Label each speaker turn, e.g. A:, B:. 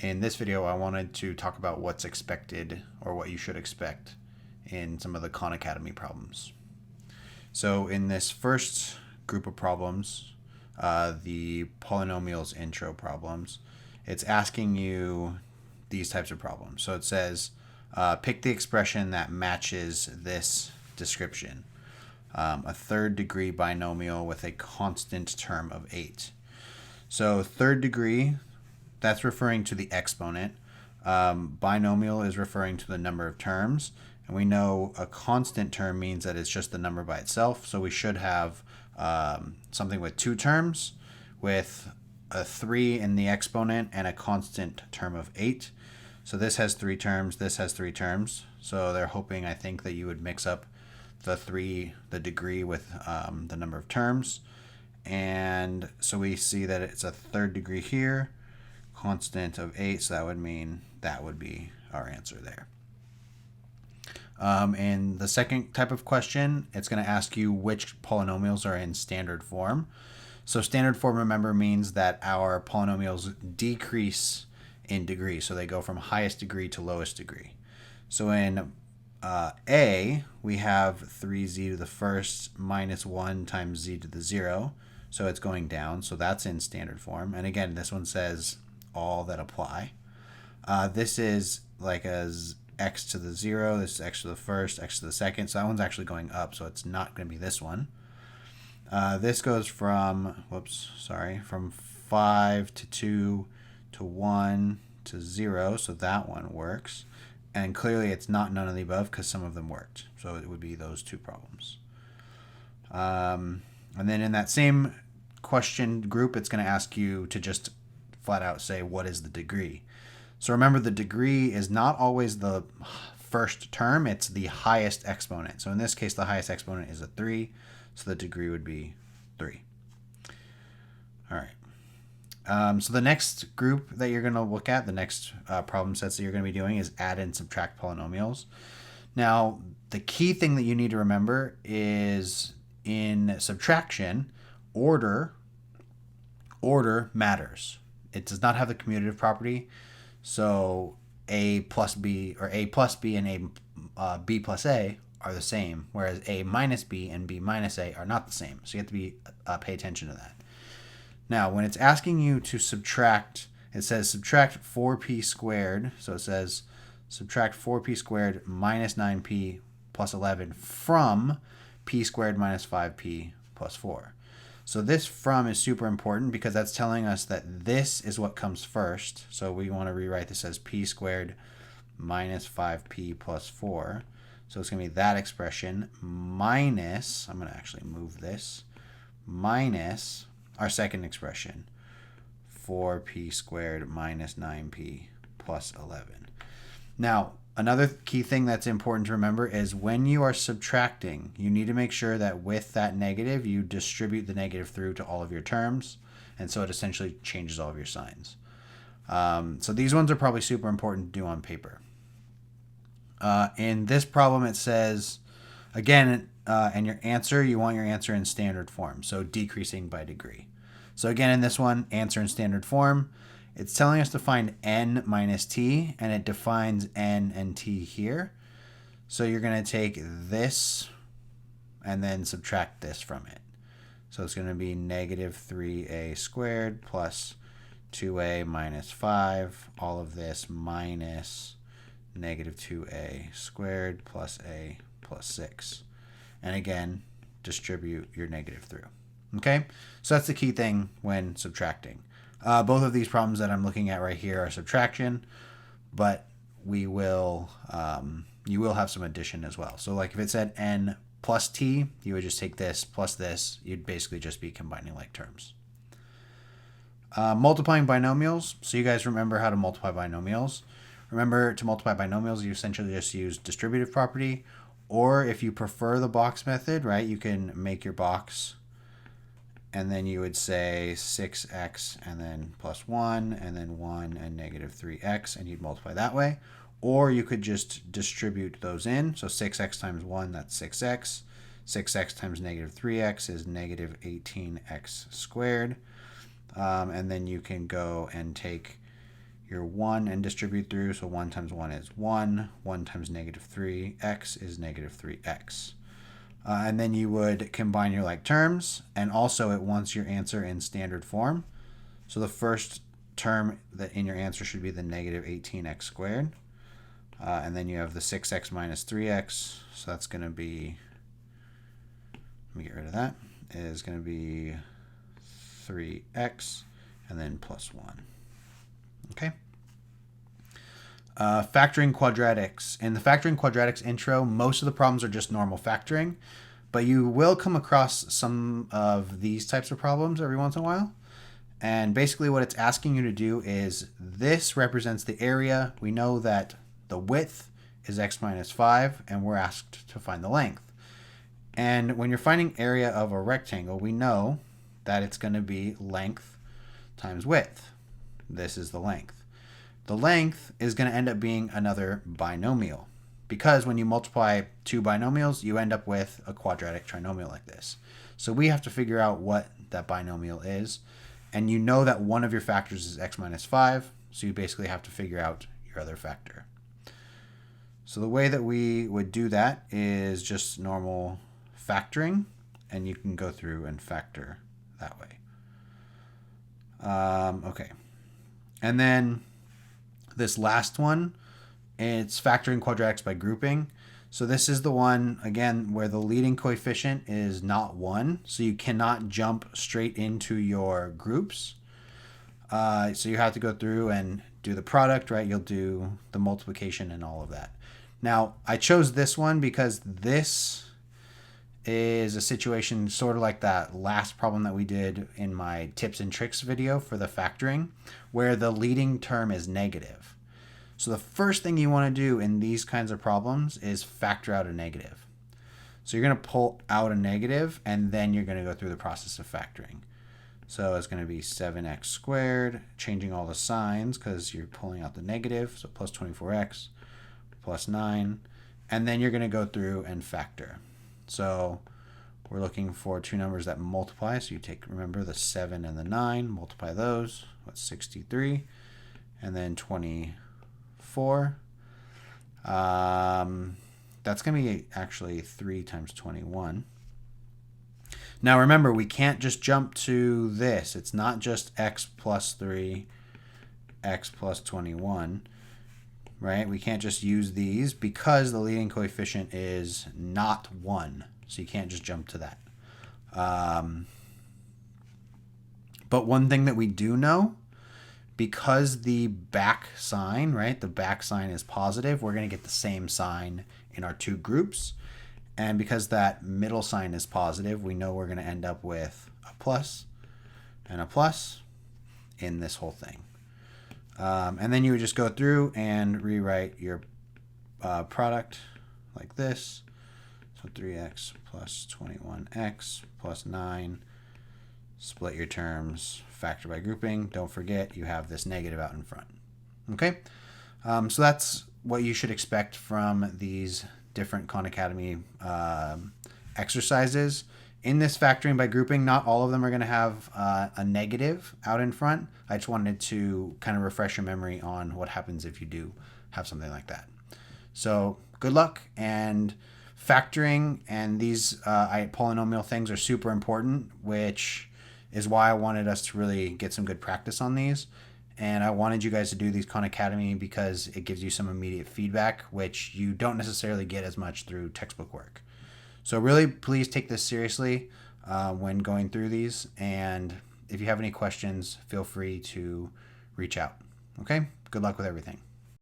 A: In this video, I wanted to talk about what's expected or what you should expect in some of the Khan Academy problems. So in this first group of problems, the Polynomials Intro problems, it's asking you these types of problems. So it says, pick the expression that matches this description. A third degree binomial with a constant term of 8. So third degree, that's referring to the exponent. Binomial is referring to the number of terms. And we know a constant term means that it's just the number by itself. So we should have something with two terms with a 3 in the exponent and a constant term of 8. So this has 3 terms, this has 3 terms. So they're hoping, I think, that you would mix up the degree with the number of terms. And so we see that it's a third degree here, constant of 8, so that would mean that would be our answer there. In the second type of question, it's going to ask you which polynomials are in standard form. So standard form, remember, means that our polynomials decrease in degree. So they go from highest degree to lowest degree. So in A, we have 3z to the first minus 1 times z to the 0. So it's going down. So that's in standard form. And again, this one says all that apply. This is like as x to the 0. This is x to the first, x to the second. So that one's actually going up. So it's not going to be this one. This goes from, from 5 to 2 to 1 to 0. So that one works. And clearly it's not none of the above because some of them worked. So it would be those two problems. And then in that same question group, it's going to ask you to just flat out say, what is the degree? So remember, the degree is not always the first term. It's the highest exponent. So in this case, the highest exponent is a 3. So the degree would be 3. All right. So the next group that you're going to look at, the next problem sets that you're going to be doing is add and subtract polynomials. Now, the key thing that you need to remember is in subtraction, order matters. It does not have the commutative property. So a plus b, or a plus b and b plus a are the same, whereas a minus b and b minus a are not the same. So you have to pay attention to that. Now, when it's asking you to subtract, it says subtract 4p squared. So it says subtract 4p squared minus 9p plus 11 from p squared minus 5p plus 4. So this from is super important because that's telling us that this is what comes first. So we want to rewrite this as p squared minus 5p plus 4. So it's going to be that expression minus, I'm going to actually move this, minus our second expression, 4p squared minus 9p plus 11. Now, another key thing that's important to remember is when you are subtracting, you need to make sure that with that negative, you distribute the negative through to all of your terms. And so it essentially changes all of your signs. So these ones are probably super important to do on paper. In this problem, it says, again, and your answer, you want your answer in standard form. So decreasing by degree. So again, in this one, answer in standard form. It's telling us to find n minus t, and it defines n and t here. So you're going to take this and then subtract this from it. So it's going to be negative 3a squared plus 2a minus 5, all of this minus negative 2a squared plus a plus 6. And again, distribute your negative through. Okay, so that's the key thing when subtracting. Both of these problems that I'm looking at right here are subtraction, but you will have some addition as well. So like if it said n plus t, you would just take this plus this. You'd basically just be combining like terms. Multiplying binomials. So you guys remember how to multiply binomials. Remember, to multiply binomials, you essentially just use distributive property, or if you prefer the box method, right, you can make your box and then you would say 6x and then plus 1 and then 1 and negative 3x, and you'd multiply that way. Or you could just distribute those in. So 6x times 1, that's 6x. 6x times negative 3x is negative 18x squared. And then you can go and take your 1 and distribute through. So 1 times 1 is 1. 1 times negative 3, x is negative 3x. And then you would combine your like terms, and also it wants your answer in standard form. So the first term that in your answer should be the negative 18x squared. And then you have the 6x minus 3x. So that's going to be, let me get rid of that, is going to be 3x and then plus 1. Okay. Factoring quadratics. In the Factoring Quadratics intro, most of the problems are just normal factoring, but you will come across some of these types of problems every once in a while. And basically what it's asking you to do is, this represents the area. We know that the width is x minus 5, and we're asked to find the length. And when you're finding area of a rectangle, we know that it's going to be length times width. This is the length. The length is going to end up being another binomial, because when you multiply two binomials, you end up with a quadratic trinomial like this. So we have to figure out what that binomial is. And you know that one of your factors is x minus 5, so you basically have to figure out your other factor. So the way that we would do that is just normal factoring, and you can go through and factor that way. Okay. And then this last one, it's factoring quadratics by grouping. So this is the one, again, where the leading coefficient is not 1. So you cannot jump straight into your groups. So you have to go through and do the product, right? You'll do the multiplication and all of that. Now, I chose this one because this is a situation sort of like that last problem that we did in my tips and tricks video for the factoring, where the leading term is negative. So the first thing you want to do in these kinds of problems is factor out a negative. So you're going to pull out a negative, and then you're going to go through the process of factoring. So it's going to be 7x squared, changing all the signs because you're pulling out the negative. So plus 24x plus 9. And then you're going to go through and factor. So we're looking for two numbers that multiply. So you take, remember, the 7 and the 9, multiply those. What's 63? And then 24. That's going to be actually 3 times 21. Now remember, we can't just jump to this. It's not just x plus 3, x plus 21, right? We can't just use these because the leading coefficient is not 1. So you can't just jump to that. But one thing that we do know, because the back sign, right, the back sign is positive, we're going to get the same sign in our two groups. And because that middle sign is positive, we know we're going to end up with a plus and a plus in this whole thing. And then you would just go through and rewrite your product like this. So 3x plus 21x plus 9. Split your terms, factor by grouping. Don't forget you have this negative out in front. Okay, so that's what you should expect from these different Khan Academy exercises. In this factoring by grouping, not all of them are going to have a negative out in front. I just wanted to kind of refresh your memory on what happens if you do have something like that. So good luck, and factoring and these polynomial things are super important, which is why I wanted us to really get some good practice on these. And I wanted you guys to do these Khan Academy because it gives you some immediate feedback, which you don't necessarily get as much through textbook work. So really, please take this seriously when going through these. And if you have any questions, feel free to reach out. Okay? Good luck with everything.